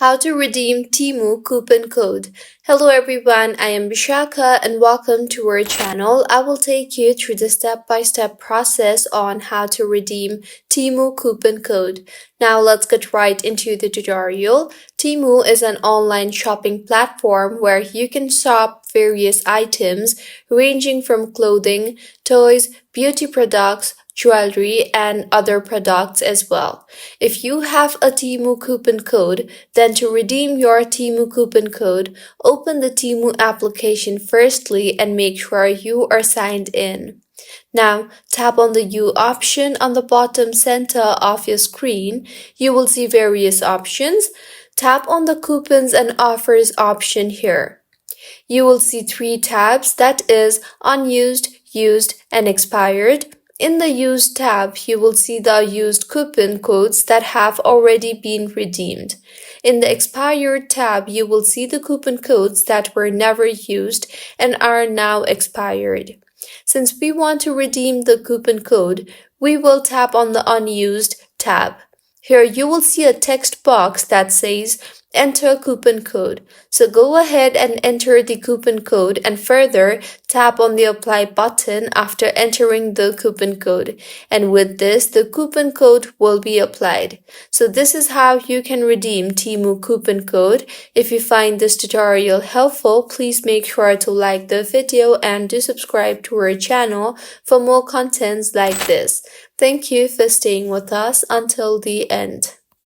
How to redeem Temu coupon code. Hello everyone, I am Vishaka and welcome to our channel. I will take you through the step-by-step process on how to redeem Temu coupon code. Now let's get right into the tutorial. Temu is an online shopping platform where you can shop various items ranging from clothing, toys, beauty products, jewelry, and other products as well. If you have a Temu coupon code, then to redeem your Temu coupon code, open the Temu application firstly and make sure you are signed in. Now, tap on the U option on the bottom center of your screen. You will see various options. Tap on the Coupons and Offers option here. You will see three tabs, that is Unused, Used, and Expired. In the Used tab, you will see the used coupon codes that have already been redeemed. In the Expired tab, you will see the coupon codes that were never used and are now expired. Since we want to redeem the coupon code, we will tap on the Unused tab. Here you will see a text box that says Enter coupon code. So go ahead and enter the coupon code and further tap on the Apply button after entering the coupon code. And with this, the coupon code will be applied. So this is how you can redeem Temu coupon code. If you find this tutorial helpful, please make sure to like the video and do subscribe to our channel for more contents like this. Thank you for staying with us until the end.